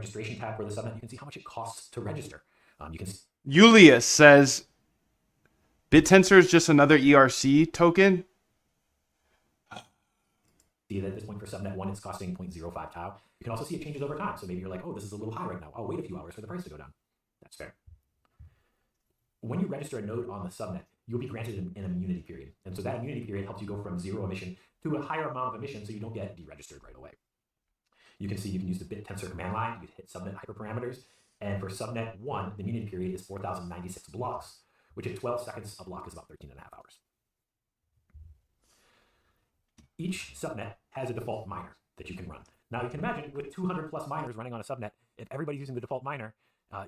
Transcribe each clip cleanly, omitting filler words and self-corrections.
registration tab for the subnet, you can see how much it costs to register. You can Julius says, BitTensor is just another ERC token. See that at this point for subnet 1, it's costing 0.05 tau. You can also see it changes over time. So maybe you're like, oh, this is a little high right now. I'll wait a few hours for the price to go down. That's fair. When you register a node on the subnet, you'll be granted an immunity period. And so that immunity period helps you go from 0 emission to a higher amount of emission so you don't get deregistered right away. You can see you can use the BitTensor command line. You can hit subnet hyperparameters. And for subnet 1, the immunity period is 4,096 blocks, which at 12 seconds a block is about 13.5 hours. Each subnet has a default miner that you can run. Now you can imagine with 200 plus miners running on a subnet, if everybody's using the default miner,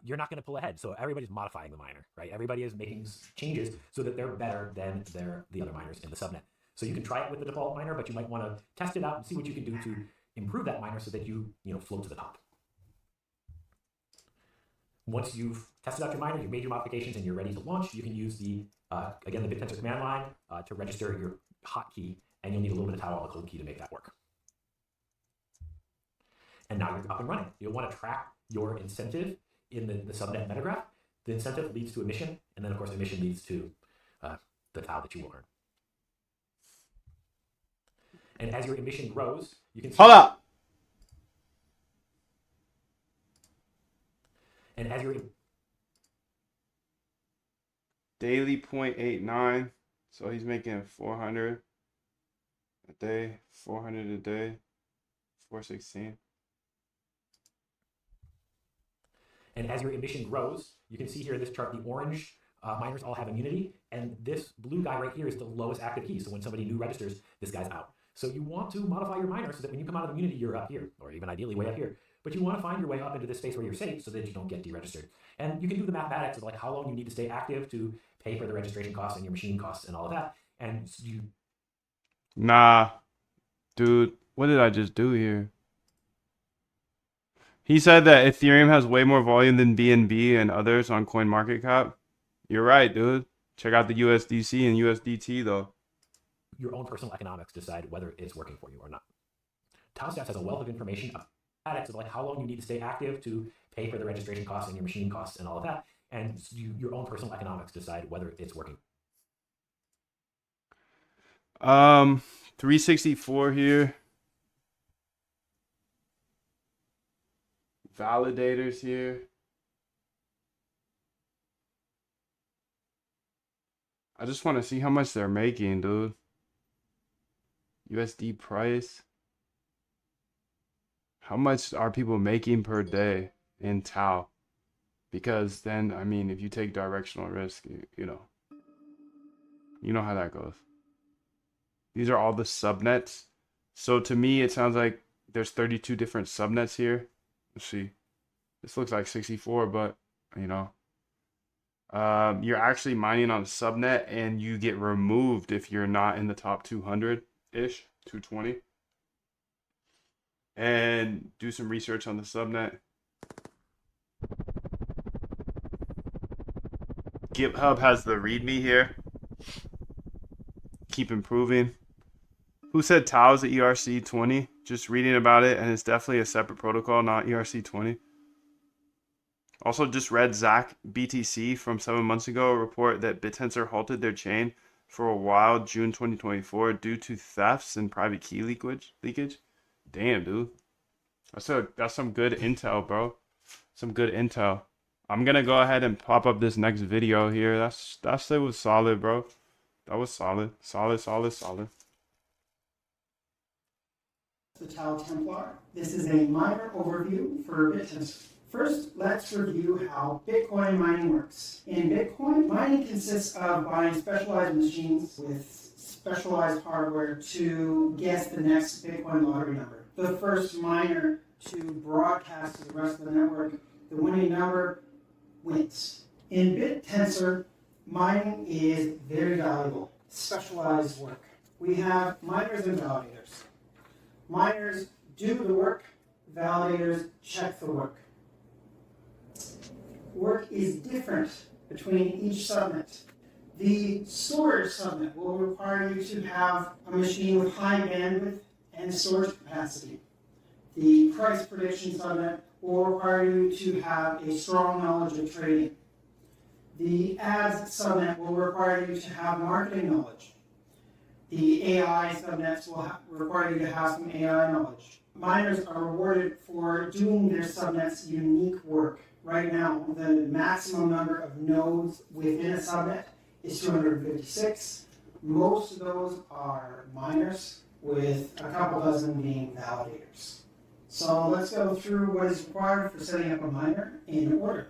you're not going to pull ahead. So everybody's modifying the miner, right? Everybody is making changes so that they're better than the other miners in the subnet. So you can try it with the default miner, but you might want to test it out and see what you can do to improve that miner so that you float to the top. Once you've tested out your miner, you've made your modifications, and you're ready to launch, you can use the again the BitTensor command line to register your hotkey, and you'll need a little bit of tau on the cold key to make that work. And now you're up and running. You'll want to track your incentive in the subnet metagraph. The incentive leads to emission, and then of course emission leads to the tau that you will earn. And as your emission grows, you can see. Hold up. And as your daily 0.89, so he's making 400 a day, 400 a day, 416. And as your emission grows, you can see here in this chart, the orange miners all have immunity, and this blue guy right here is the lowest active key. So when somebody new registers, this guy's out. So you want to modify your miner so that when you come out of immunity, you're up here, or even ideally way up here. But you want to find your way up into this space where you're safe so that you don't get deregistered. And you can do the mathematics of like how long you need to stay active to pay for the registration costs and your machine costs and all of that. And you... Nah, dude, what did I just do here? He said that Ethereum has way more volume than BNB and others on CoinMarketCap. You're right, dude. Check out the USDC and USDT, though. Your own personal economics decide whether it's working for you or not. TauStats has a wealth of information about of like how long you need to stay active to pay for the registration costs and your machine costs and all of that. And your own personal economics decide whether it's working. 364 here. Validators here. I just want to see how much they're making, dude. USD price. How much are people making per day in tau? Because then, I mean, if you take directional risk, you know how that goes. These are all the subnets. So to me, it sounds like there's 32 different subnets here. Let's see. This looks like 64, but you're actually mining on a subnet, and you get removed if you're not in the top 200-ish, 220. And do some research on the subnet. GitHub has the README here. Keep improving. Who said tau is a ERC20? Just reading about it, and it's definitely a separate protocol, not ERC20. Also, just read Zach BTC from 7 months ago report that BitTensor halted their chain for a while, June 2024, due to thefts and private key leakage. Damn, dude. That's some good intel, bro. Some good intel. I'm gonna go ahead and pop up this next video here. That shit was solid, bro. That was solid. Solid. The Tau Templar. This is a miner overview for BitTensor. First, let's review how Bitcoin mining works. In Bitcoin, mining consists of buying specialized machines with specialized hardware to guess the next Bitcoin lottery number. The first miner to broadcast to the rest of the network the winning number wins. In BitTensor, mining is very valuable, specialized work. We have miners and validators. Miners do the work, validators check the work. Work is different between each subnet. The storage subnet will require you to have a machine with high bandwidth and storage capacity. The price prediction subnet will require you to have a strong knowledge of trading. The ads subnet will require you to have marketing knowledge. The AI subnets will require you to have some AI knowledge. Miners are rewarded for doing their subnet's unique work. Right now, the maximum number of nodes within a subnet is 256. Most of those are miners, with a couple dozen being validators. So let's go through what is required for setting up a miner in order.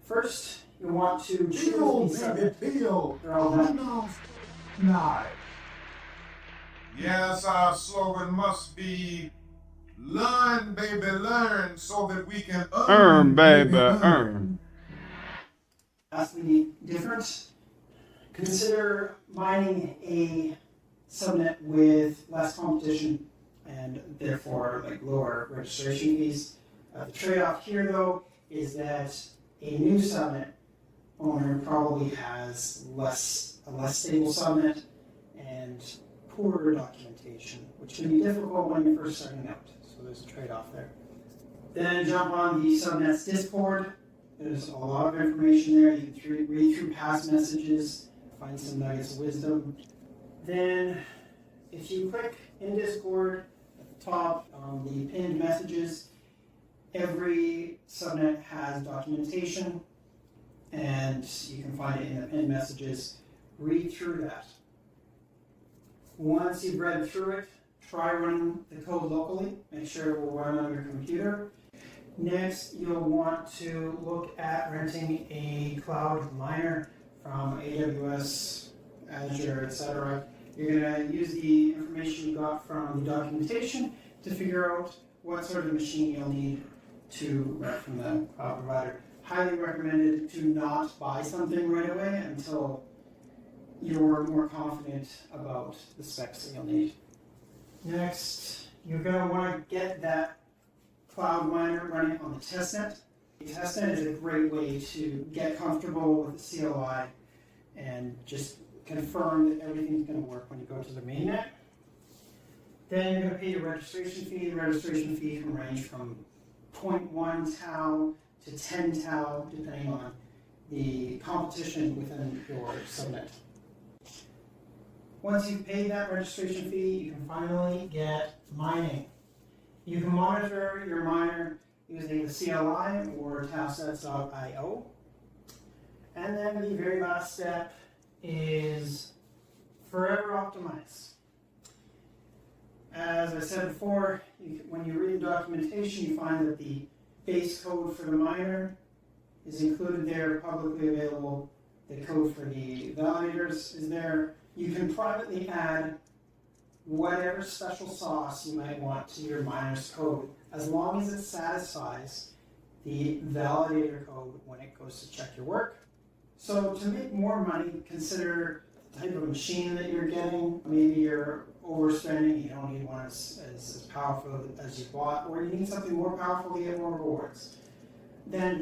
First, you want to choose the subnet. They're all done. Nice. Yes, our slogan must be learn, baby, learn, so that we can Earn, baby, earn. Vastly different. Consider mining a subnet with less competition and therefore lower registration fees. The trade-off here, though, is that a new subnet owner probably has a less stable subnet and poorer documentation, which can be difficult when you're first starting out. So there's a trade-off there. Then jump on the subnet's Discord. There's a lot of information there. You can read through past messages, find some nuggets of wisdom. Then, if you click in Discord at the top on the pinned messages, every subnet has documentation, and you can find it in the pinned messages. Read through that. Once you've read through it, try running the code locally. Make sure it will run on your computer. Next, you'll want to look at renting a cloud miner from AWS, Azure, etc. You're going to use the information you got from the documentation to figure out what sort of machine you'll need to rent from the cloud provider. Highly recommended to not buy something right away until you're more confident about the specs that you'll need. Next, you're going to want to get that cloud miner running on the testnet. The testnet is a great way to get comfortable with the CLI and just confirm that everything's going to work when you go to the mainnet. Then you're going to pay your registration fee. The registration fee can range from 0.1 tau to 10 tau, depending on the competition within your subnet. Once you've paid that registration fee, you can finally get mining. You can monitor your miner using the CLI or taosets.io. And then the very last step is forever optimize. As I said before, when you read the documentation, you find that the base code for the miner is included there, publicly available. The code for the validators is there. You can privately add whatever special sauce you might want to your miner's code, as long as it satisfies the validator code when it goes to check your work. So to make more money, consider the type of machine that you're getting. Maybe you're overspending, you don't need one as powerful as you bought, or you need something more powerful to get more rewards. Then